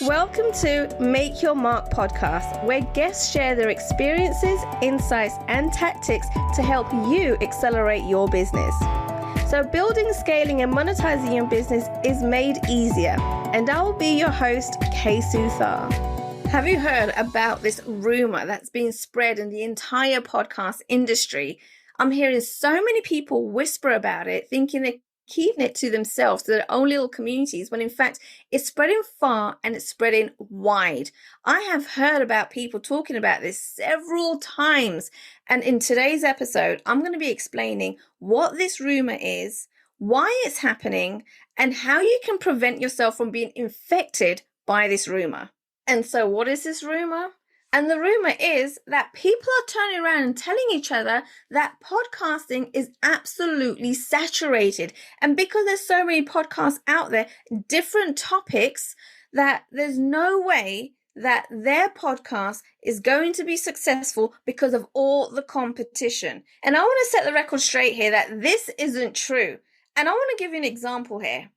Welcome to Make Your Mark podcast, where guests share their experiences, insights, and tactics to help you accelerate your business. So building, scaling, and monetizing your business is made easier. And I will be your host, Kay Suthar. Have you heard about this rumor that's been spread in the entire podcast industry? I'm hearing so many people whisper about it, thinking they're keeping it to themselves, to their own little communities, when in fact it's spreading far and it's spreading wide. I have heard about people talking about this several times, and in today's episode I'm going to be explaining what this rumor is, why it's happening, and how you can prevent yourself from being infected by this rumor. And so what is this rumor? And the rumor is that people are turning around and telling each other that podcasting is absolutely saturated. And because there's so many podcasts out there, different topics, that there's no way that their podcast is going to be successful because of all the competition. And I want to set the record straight here that this isn't true. And I want to give you an example here.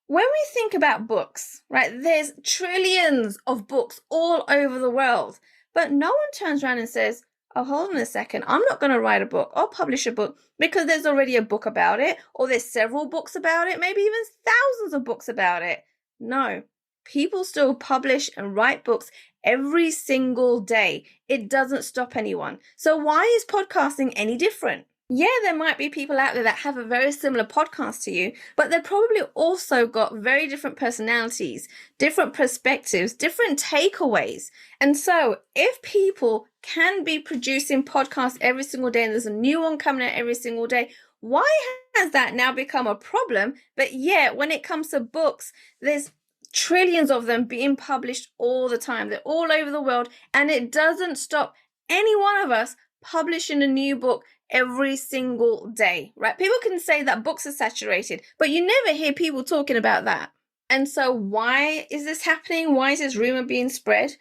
When we think about books, right, there's trillions of books all over the world. But no one turns around and says, oh, hold on a second, I'm not going to write a book or publish a book because there's already a book about it, or there's several books about it, maybe even thousands of books about it. No, people still publish and write books every single day. It doesn't stop anyone. So why is podcasting any different? Yeah, there might be people out there that have a very similar podcast to you, but they've probably also got very different personalities, different perspectives, different takeaways. And so if people can be producing podcasts every single day and there's a new one coming out every single day, why has that now become a problem? But yet, when it comes to books, there's trillions of them being published all the time. They're all over the world, and it doesn't stop any one of us publishing a new book every single day, right? People can say that books are saturated, but you never hear people talking about that. And so why is this happening? Why is this rumor being spread?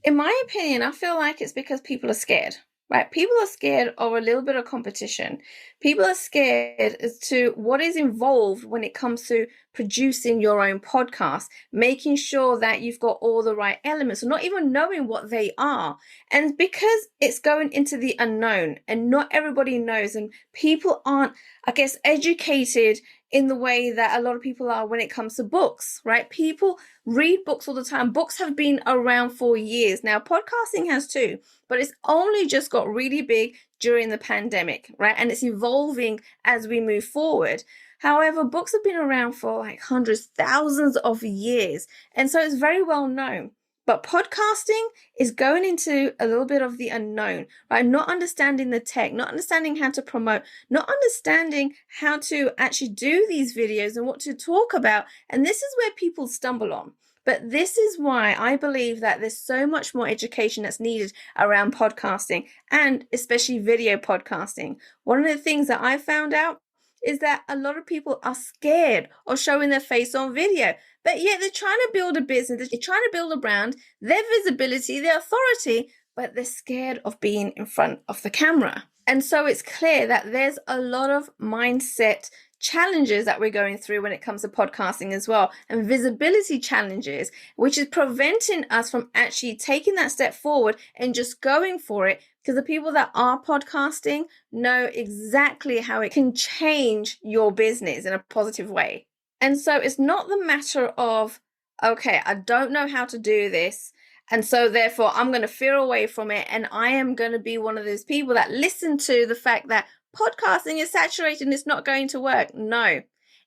In my opinion, I feel like it's because people are scared, right? People are scared of a little bit of competition. People are scared as to what is involved when it comes to producing your own podcast, making sure that you've got all the right elements, not even knowing what they are. And because it's going into the unknown and not everybody knows, and people aren't, I guess, educated in the way that a lot of people are when it comes to books, right? People read books all the time. Books have been around for years. Now, podcasting has too, but it's only just got really big during the pandemic, right? And it's evolving as we move forward. However, books have been around for like hundreds, thousands of years. And so it's very well known. But podcasting is going into a little bit of the unknown, right? Not understanding the tech, not understanding how to promote, not understanding how to actually do these videos and what to talk about. And this is where people stumble on. But this is why I believe that there's so much more education that's needed around podcasting, and especially video podcasting. One of the things that I found out is that a lot of people are scared of showing their face on video, but yet they're trying to build a business, they're trying to build a brand, their visibility, their authority, but they're scared of being in front of the camera. And so it's clear that there's a lot of mindset challenges that we're going through when it comes to podcasting as well, and visibility challenges, which is preventing us from actually taking that step forward and just going for it, because the people that are podcasting know exactly how it can change your business in a positive way. And so it's not the matter of, okay, I don't know how to do this, and so therefore I'm going to veer away from it, and I am going to be one of those people that listen to the fact that podcasting is saturated and it's not going to work. No,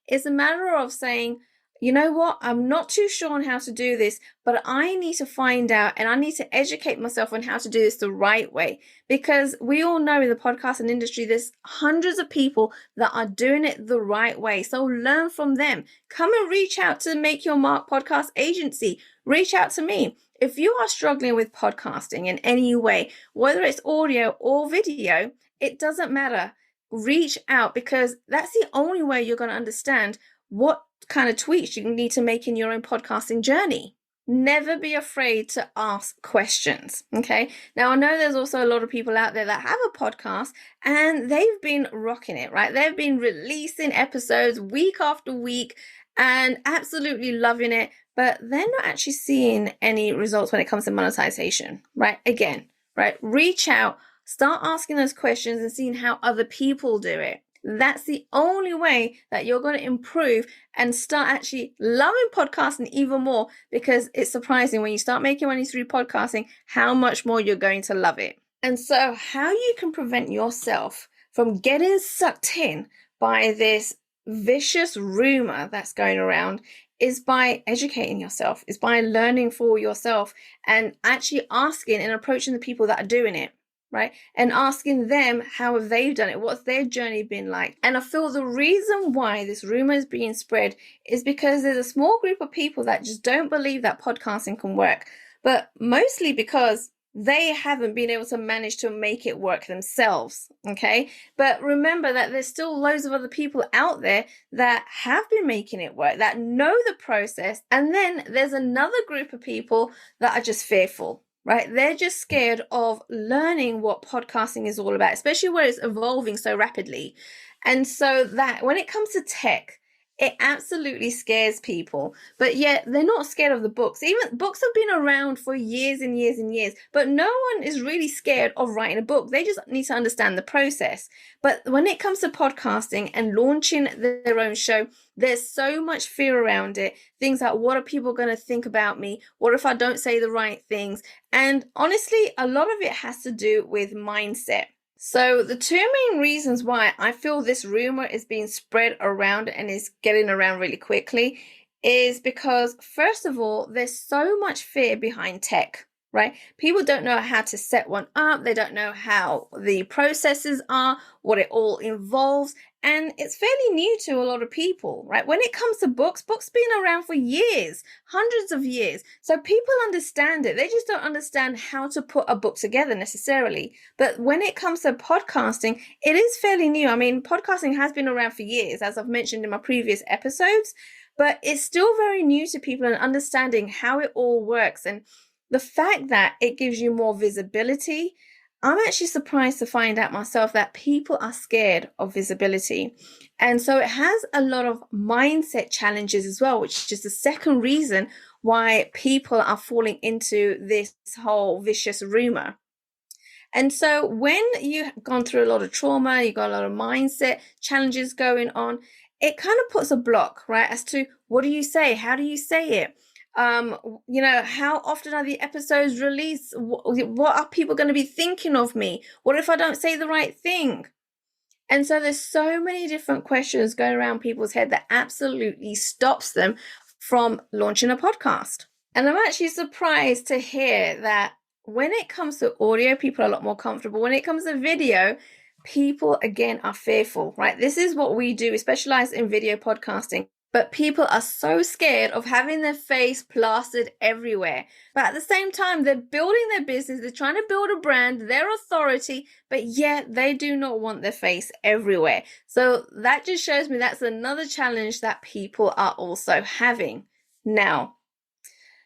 it's a matter of saying, you know what, I'm not too sure on how to do this, but I need to find out and I need to educate myself on how to do this the right way. Because we all know in the podcasting industry, there's hundreds of people that are doing it the right way. So learn from them. Come and reach out to Make Your Mark podcast agency. Reach out to me. If you are struggling with podcasting in any way, whether it's audio or video, it doesn't matter. Reach out, because that's the only way you're going to understand what kind of tweaks you need to make in your own podcasting journey. Never be afraid to ask questions. Okay. Now, I know there's also a lot of people out there that have a podcast and they've been rocking it, right? They've been releasing episodes week after week, and absolutely loving it, but they're not actually seeing any results when it comes to monetization, right? Again, right? Reach out, start asking those questions and seeing how other people do it. That's the only way that you're going to improve and start actually loving podcasting even more, because it's surprising when you start making money through podcasting, how much more you're going to love it. And so how you can prevent yourself from getting sucked in by this vicious rumor that's going around is by educating yourself, is by learning for yourself and actually asking and approaching the people that are doing it, right? And asking them how have they done it, what's their journey been like. And I feel the reason why this rumor is being spread is because there's a small group of people that just don't believe that podcasting can work, but mostly because they haven't been able to manage to make it work themselves, okay? But remember that there's still loads of other people out there that have been making it work, that know the process. And then there's another group of people that are just fearful, right? They're just scared of learning what podcasting is all about, especially where it's evolving so rapidly. And so that when it comes to tech, it absolutely scares people, but yet they're not scared of the books. Even books have been around for years and years and years, but no one is really scared of writing a book. They just need to understand the process. But when it comes to podcasting and launching their own show, there's so much fear around it. Things like, what are people going to think about me? What if I don't say the right things? And honestly, a lot of it has to do with mindset. So the two main reasons why I feel this rumor is being spread around and is getting around really quickly is because, first of all, there's so much fear behind tech, right? People don't know how to set one up. They don't know how the processes are, what it all involves. And it's fairly new to a lot of people, right? When it comes to books been around for years, hundreds of years. So people understand it. They just don't understand how to put a book together necessarily. But when it comes to podcasting, it is fairly new. I mean, podcasting has been around for years, as I've mentioned in my previous episodes, but it's still very new to people and understanding how it all works. And the fact that it gives you more visibility, I'm actually surprised to find out myself that people are scared of visibility. And so it has a lot of mindset challenges as well, which is the second reason why people are falling into this whole vicious rumor. And so when you've gone through a lot of trauma, you've got a lot of mindset challenges going on, it kind of puts a block, right, as to what do you say? How do you say it? How often are the episodes released? What are people going to be thinking of me? What if I don't say the right thing? And so there's so many different questions going around people's head that absolutely stops them from launching a podcast. And I'm actually surprised to hear that when it comes to audio, people are a lot more comfortable. When it comes to video, people, again, are fearful, right? This is what we do. We specialize in video podcasting. But people are so scared of having their face plastered everywhere. But at the same time, they're building their business. They're trying to build a brand, their authority, but yet they do not want their face everywhere. So that just shows me that's another challenge that people are also having. Now,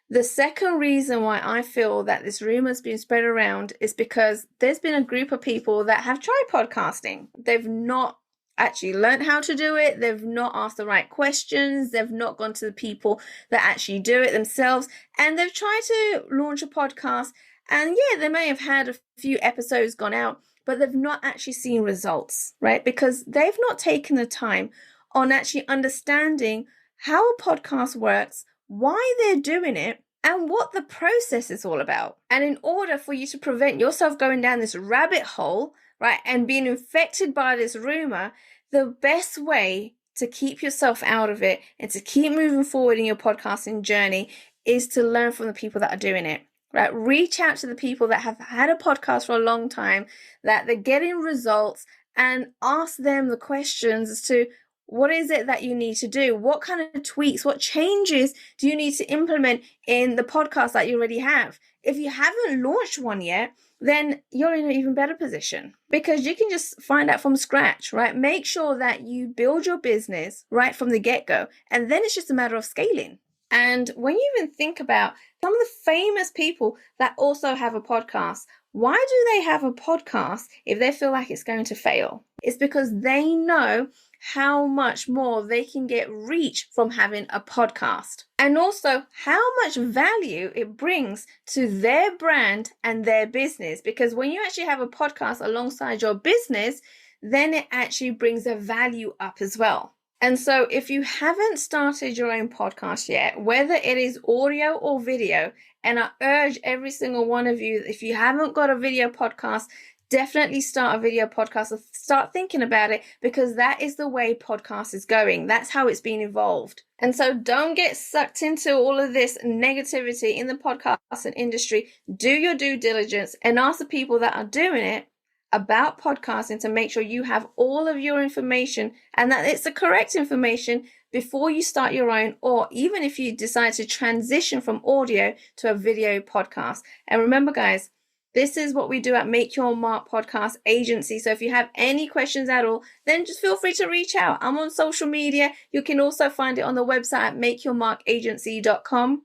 the second reason why I feel that this rumor has been spread around is because there's been a group of people that have tried podcasting. They've not actually learned how to do it. They've not asked the right questions. They've not gone to the people that actually do it themselves. And they've tried to launch a podcast. And yeah, they may have had a few episodes gone out, but they've not actually seen results, right? Because they've not taken the time on actually understanding how a podcast works, why they're doing it, and what the process is all about. And in order for you to prevent yourself going down this rabbit hole, right, and being infected by this rumor, the best way to keep yourself out of it and to keep moving forward in your podcasting journey is to learn from the people that are doing it, right? Reach out to the people that have had a podcast for a long time, that they're getting results, and ask them the questions as to what is it that you need to do? What kind of tweaks, what changes do you need to implement in the podcast that you already have? If you haven't launched one yet, then you're in an even better position because you can just find out from scratch, right? Make sure that you build your business right from the get-go, and then it's just a matter of scaling. And when you even think about some of the famous people that also have a podcast, why do they have a podcast if they feel like it's going to fail? It's because they know how much more they can get reach from having a podcast, and also how much value it brings to their brand and their business. Because when you actually have a podcast alongside your business, then it actually brings a value up as well. And so if you haven't started your own podcast yet, whether it is audio or video, and I urge every single one of you, if you haven't got a video podcast, definitely start a video podcast or start thinking about it, because that is the way podcast is going. That's how it's been evolved. And so don't get sucked into all of this negativity in the podcasting industry. Do your due diligence and ask the people that are doing it about podcasting to make sure you have all of your information and that it's the correct information before you start your own, or even if you decide to transition from audio to a video podcast. And remember, guys, this is what we do at Make Your Mark Podcast Agency. So if you have any questions at all, then just feel free to reach out. I'm on social media. You can also find it on the website at makeyourmarkagency.com.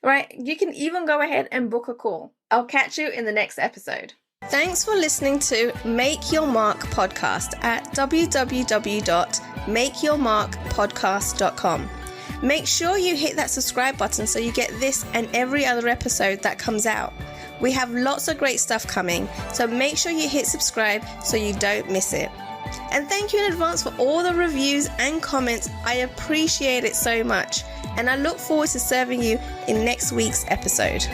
Right? You can even go ahead and book a call. I'll catch you in the next episode. Thanks for listening to Make Your Mark Podcast at www.makeyourmarkpodcast.com. Make sure you hit that subscribe button so you get this and every other episode that comes out. We have lots of great stuff coming, so make sure you hit subscribe so you don't miss it. And thank you in advance for all the reviews and comments. I appreciate it so much, and I look forward to serving you in next week's episode.